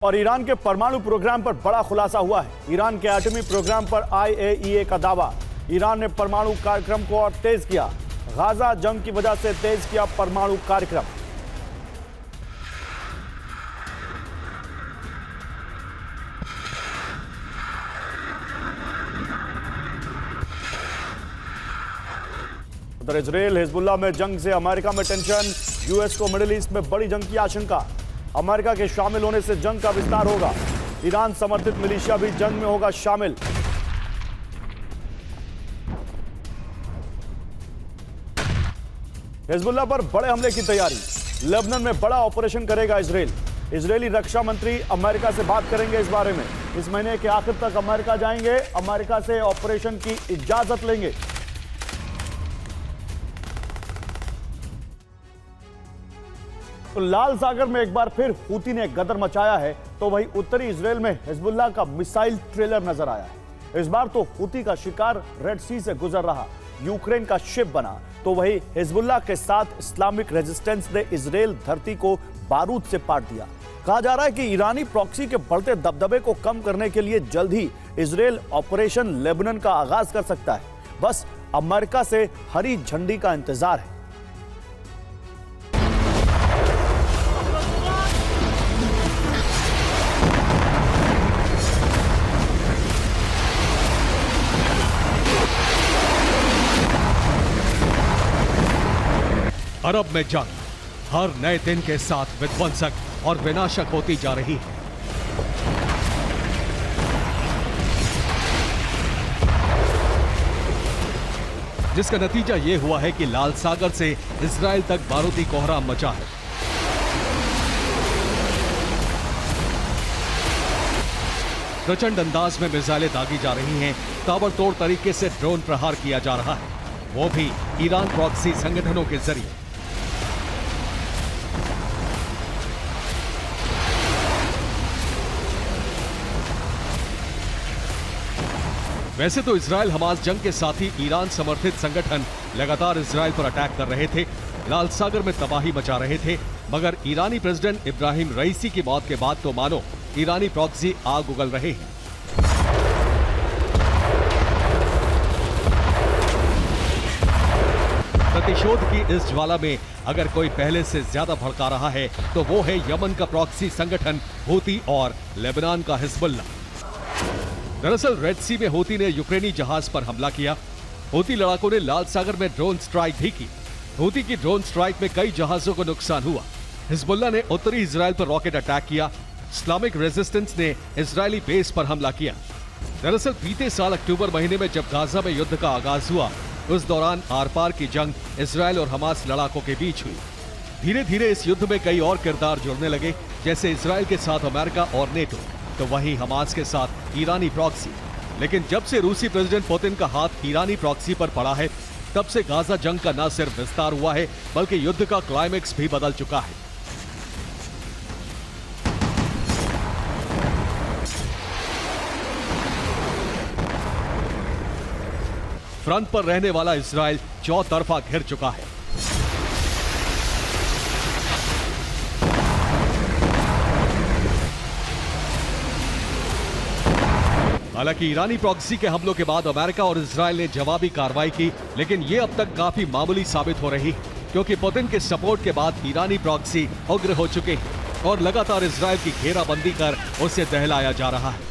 और ईरान के परमाणु प्रोग्राम पर बड़ा खुलासा हुआ है। ईरान के एटमी प्रोग्राम पर IAEA का दावा। ईरान ने परमाणु कार्यक्रम को और तेज किया। गाजा जंग की वजह से तेज किया परमाणु कार्यक्रम। उधर इजरायल हिजबुल्लाह में जंग से अमेरिका में टेंशन। यूएस को मिडिल ईस्ट में बड़ी जंग की आशंका। अमेरिका के शामिल होने से जंग का विस्तार होगा। ईरान समर्थित मिलिशिया भी जंग में होगा शामिल। हिजबुल्लाह पर बड़े हमले की तैयारी। लेबनान में बड़ा ऑपरेशन करेगा इजरायल। इजरायली रक्षा मंत्री अमेरिका से बात करेंगे इस बारे में। इस महीने के आखिर तक अमेरिका जाएंगे, अमेरिका से ऑपरेशन की इजाजत लेंगे। तो लाल सागर में एक बार फिर हूती ने गदर मचाया है, तो वही उत्तरी इजरायल में हिजबुल्लाह का मिसाइल ट्रेलर नजर आया है। इस बार तो हूती का शिकार रेड सी से गुजर रहा यूक्रेन का शिप बना, तो वही हिजबुल्लाह के साथ इस्लामिक रेजिस्टेंस ने इजरायल धरती को बारूद से पाट दिया। कहा जा रहा है कि ईरानी प्रॉक्सी के बढ़ते दबदबे को कम करने के लिए जल्द ही इजरायल ऑपरेशन लेबनान का आगाज कर सकता है। बस अमेरिका से हरी झंडी का इंतजार है। अरब में जंग हर नए दिन के साथ विध्वंसक और विनाशक होती जा रही है। जिसका नतीजा यह हुआ है कि लाल सागर से इजराइल तक बारूदी कोहराम मचा है। प्रचंड अंदाज में मिसाइलें दागी जा रही हैं। ताबड़तोड़ तरीके से ड्रोन प्रहार किया जा रहा है, वो भी ईरान प्रॉक्सी संगठनों के जरिए। वैसे तो इजराइल हमास जंग के साथ ही ईरान समर्थित संगठन लगातार इजराइल पर अटैक कर रहे थे, लाल सागर में तबाही मचा रहे थे, मगर ईरानी प्रेसिडेंट इब्राहिम रईसी की मौत के बाद तो मानो ईरानी प्रॉक्सी आग उगल रहे हैं। प्रतिशोध की इस ज्वाला में अगर कोई पहले से ज्यादा भड़का रहा है तो वो है यमन का प्रॉक्सी संगठन हूती और लेबनान का हिजबुल्लाह। दरअसल रेड सी में हूती ने यूक्रेनी जहाज पर हमला किया। हूती लड़ाकों ने लाल सागर में ड्रोन स्ट्राइक भी की। हूती की ड्रोन स्ट्राइक में कई जहाजों को नुकसान हुआ। हिजबुल्लाह ने उत्तरी इजराइल पर रॉकेट अटैक किया। इस्लामिक रेजिस्टेंस ने इजरायली बेस पर हमला किया। दरअसल बीते साल अक्टूबर महीने में जब गाजा में युद्ध का आगाज हुआ, उस दौरान आर पार की जंग इजराइल और हमास लड़ाकों के बीच हुई। धीरे धीरे इस युद्ध में कई और किरदार जुड़ने लगे, जैसे इजराइल के साथ अमेरिका और नेटो, तो वहीं हमास के साथ ईरानी प्रॉक्सी। लेकिन जब से रूसी प्रेसिडेंट पुतिन का हाथ ईरानी प्रॉक्सी पर पड़ा है, तब से गाजा जंग का न सिर्फ विस्तार हुआ है, बल्कि युद्ध का क्लाइमेक्स भी बदल चुका है। फ्रंट पर रहने वाला इजराइल चौतरफा घिर चुका है। हालांकि ईरानी प्रॉक्सी के हमलों के बाद अमेरिका और इजराइल ने जवाबी कार्रवाई की, लेकिन ये अब तक काफी मामूली साबित हो रही है, क्योंकि पुतिन के सपोर्ट के बाद ईरानी प्रॉक्सी उग्र हो चुके हैं और लगातार इजराइल की घेराबंदी कर उसे दहलाया जा रहा है।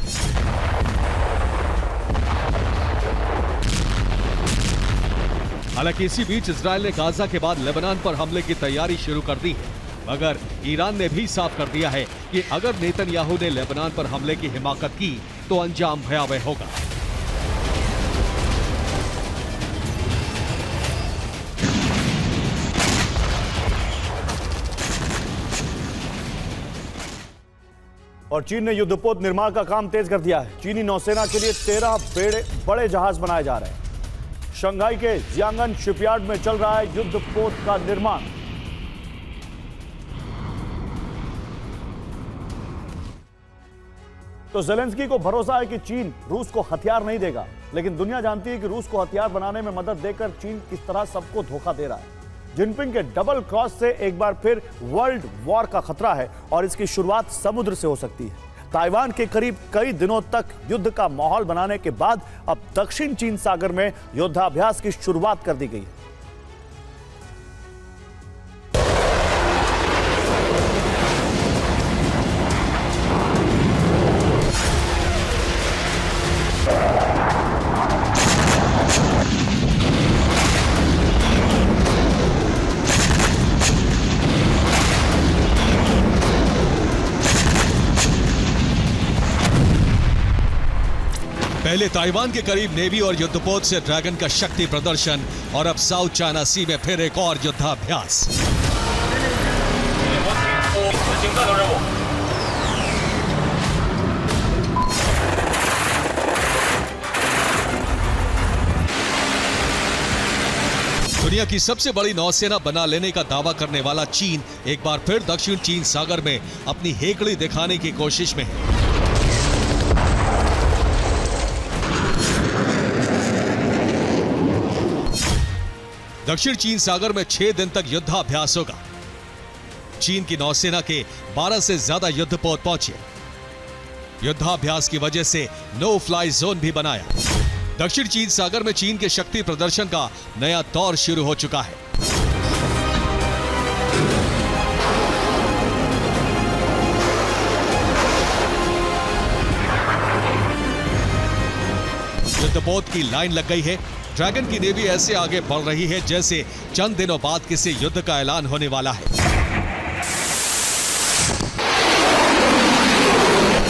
हालांकि इसी बीच इजराइल ने गाजा के बाद लेबनान पर हमले की तैयारी शुरू कर दी है, मगर ईरान ने भी साफ कर दिया है कि अगर नेतन्याहू ने लेबनान पर हमले की हिमाकत की तो अंजाम भयावह होगा। और चीन ने युद्धपोत निर्माण का काम तेज कर दिया है। चीनी नौसेना के लिए 13 बड़े जहाज बनाए जा रहे हैं। शंघाई के जियांगन शिपयार्ड में चल रहा है युद्धपोत का निर्माण। तो ज़ेलेंस्की को भरोसा है कि चीन रूस को हथियार नहीं देगा, लेकिन दुनिया जानती है कि रूस को हथियार बनाने में मदद देकर चीन किस तरह सबको धोखा दे रहा है। जिनपिंग के डबल क्रॉस से एक बार फिर वर्ल्ड वॉर का खतरा है और इसकी शुरुआत समुद्र से हो सकती है। ताइवान के करीब कई दिनों तक युद्ध का माहौल बनाने के बाद अब दक्षिण चीन सागर में युद्धाभ्यास की शुरुआत कर दी गई है। पहले ताइवान के करीब नेवी और युद्धपोत से ड्रैगन का शक्ति प्रदर्शन और अब साउथ चाइना सी में फिर एक और युद्धाभ्यास। दुनिया की सबसे बड़ी नौसेना बना लेने का दावा करने वाला चीन एक बार फिर दक्षिण चीन सागर में अपनी हेकड़ी दिखाने की कोशिश में है। दक्षिण चीन सागर में 6 दिन तक युद्धाभ्यास होगा। चीन की नौसेना के 12 से ज्यादा युद्धपोत पहुंचे। युद्धाभ्यास की वजह से नो फ्लाई जोन भी बनाया। दक्षिण चीन सागर में चीन के शक्ति प्रदर्शन का नया दौर शुरू हो चुका है। युद्धपोत की लाइन लग गई है। ड्रैगन की नेवी ऐसे आगे बढ़ रही है जैसे चंद दिनों बाद किसी युद्ध का ऐलान होने वाला है।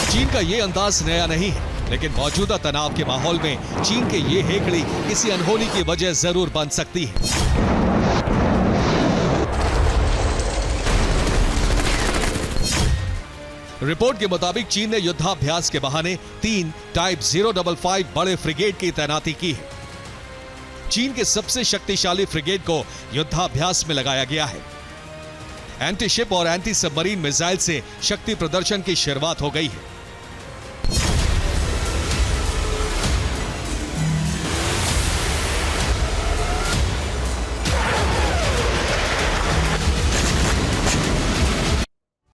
चीन का यह अंदाज नया नहीं है, लेकिन मौजूदा तनाव के माहौल में चीन के ये हेकड़ी किसी अनहोनी की वजह जरूर बन सकती है। रिपोर्ट के मुताबिक चीन ने युद्धाभ्यास के बहाने 3 टाइप 055 बड़े फ्रिगेट की तैनाती की है। चीन के सबसे शक्तिशाली फ्रिगेट को युद्धाभ्यास में लगाया गया है। एंटी शिप और एंटी सबमरीन मिसाइल से शक्ति प्रदर्शन की शुरुआत हो गई है।